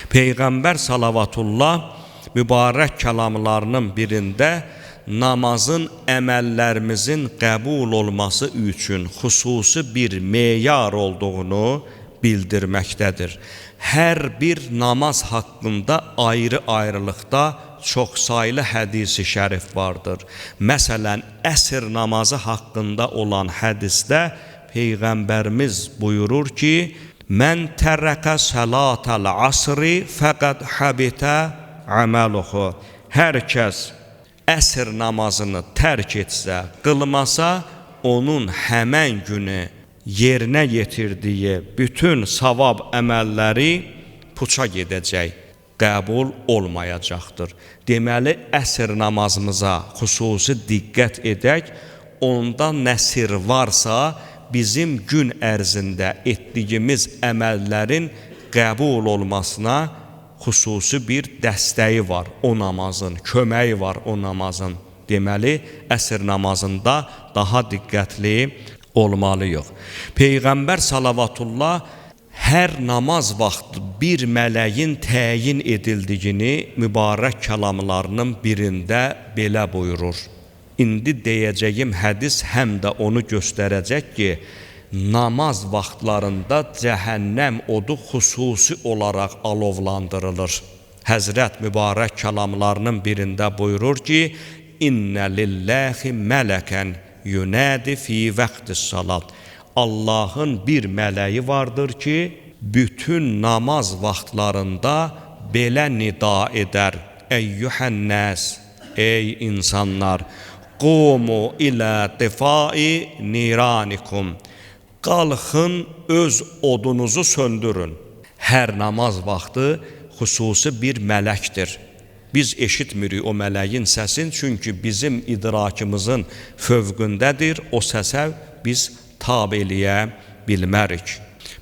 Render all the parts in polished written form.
Peyğəmbər salavatullah mübarək kəlamlarının birində namazın əməllərimizin qəbul olması üçün xüsusi bir meyar olduğunu bildirməkdədir. Hər bir namaz haqqında ayrı-ayrılıqda çoxsaylı hədisi şərif vardır. Məsələn, əsr namazı haqqında olan hədisdə Peyğəmbərimiz buyurur ki, "Mən tərəkə salatal asri fəqad habitə əməluhu." Hər kəs əsr namazını tərk etsə, qılmasa, onun həmən günü yerinə yetirdiyi bütün savab əməlləri puça gedəcək, qəbul olmayacaqdır. Deməli, əsr namazımıza xüsusi diqqət edək, onda nə sir varsa, bizim gün ərzində etdiyimiz əməllərin qəbul olmasına xüsusi bir dəstəyi var o namazın, köməyi var o namazın. Deməli, əsr namazında daha diqqətli olmalıyıq. Peyğəmbər salavatullah hər namaz vaxtı bir mələyin təyin edildiyini mübarək kəlamlarının birində belə buyurur. İndi deyəcəyim hədis həm də onu göstərəcək ki, namaz vaxtlarında cəhənnəm odu xüsusi olaraq alovlandırılır. Həzrət mübarək kəlamlarının birində buyurur ki, "İnnə lillahi mələkən yunadi fi vaxtis salat." Allahın bir mələyi vardır ki, bütün namaz vaxtlarında belə nida edər: "Eyyuhən-nas, ey insanlar, qumu ilə tifai niranikum." Qalxın, öz odunuzu söndürün. Hər namaz vaxtı xüsusi bir mələkdir. Biz eşitmirik o mələyin səsini, çünki bizim idrakımızın fövqündədir. O səsə biz tab eləyə bilmərik.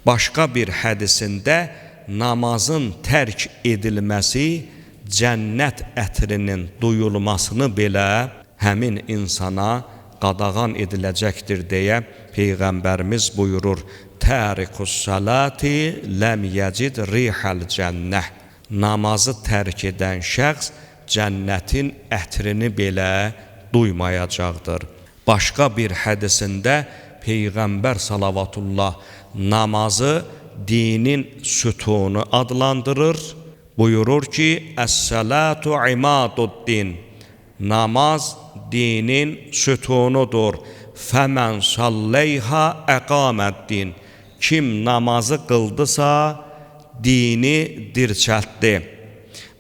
Başqa bir hədisində namazın tərk edilməsi cənnət ətrinin duyulmasını belə həmin insana qadağan ediləcəkdir deyə Peyğəmbərimiz buyurur: "Tərikus salati ləm yəcid rihəl cənnə." Namazı tərk edən şəxs cənnətin ətrini belə duymayacaqdır. Başqa bir hədisində Peyğəmbər salavatullah namazı dinin sütunu adlandırır. Buyurur ki, "Əs-salatu imaduddin." Namaz dinin sütunudur. "Fəmən salleyha əqaməddin." Kim namazı qıldısa, dini dirçəltdi.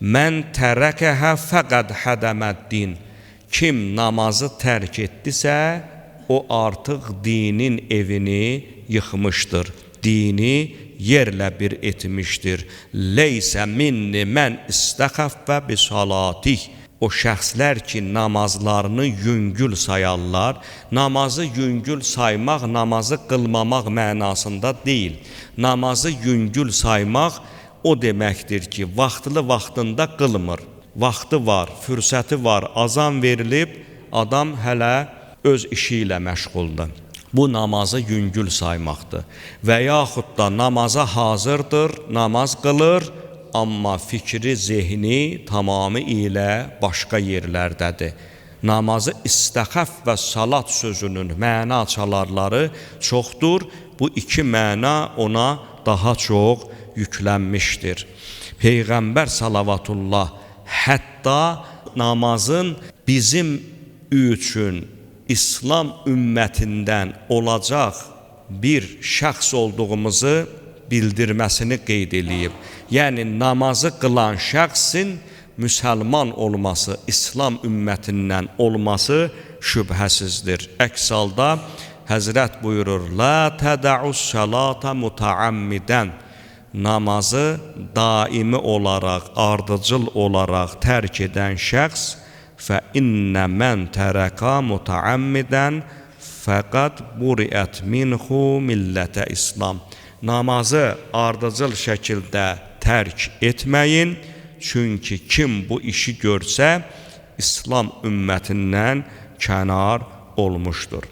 "Mən tərəkəhə fəqəd hədəməddin." Kim namazı tərk etdisə, o artıq dinin evini yıxmışdır. Dini yerlə bir etmişdir. "Leysə minni mən istəxəffə bi salatih." O şəxslər ki, namazlarını yüngül sayarlar, namazı yüngül saymaq, namazı qılmamaq mənasında deyil. Namazı yüngül saymaq o deməkdir ki, vaxtında qılmır. Vaxtı var, fürsəti var, azan verilib, adam hələ öz işi ilə məşğuldur. Bu namazı yüngül saymaqdır. Və yaxud da namaza hazırdır, namaz qılır, amma fikri, zehni tamamilə başqa yerlərdədir. Namazı istəxəf və salat sözünün məna çalarları çoxdur. Bu iki məna ona daha çox yüklənmişdir. Peyğəmbər salavatullah hətta namazın bizim üçün İslam ümmətindən olacaq bir şəxs olduğumuzu bildirməsini qeyd eləyib. Yəni, namazı qılan şəxsin müsəlman olması, İslam ümmətindən olması şübhəsizdir. Əks halda Həzrət buyurur: "La tədəus salata mutaammidən." Namazı daimi olaraq, ardıcıl olaraq tərk edən şəxs fə innə mən tərəqa mutaammidən fəqad buriət minhu millətə İslam. Namazı ardıcıl şəkildə tərk etməyin, çünki kim bu işi görsə, İslam ümmətindən kənar olmuşdur.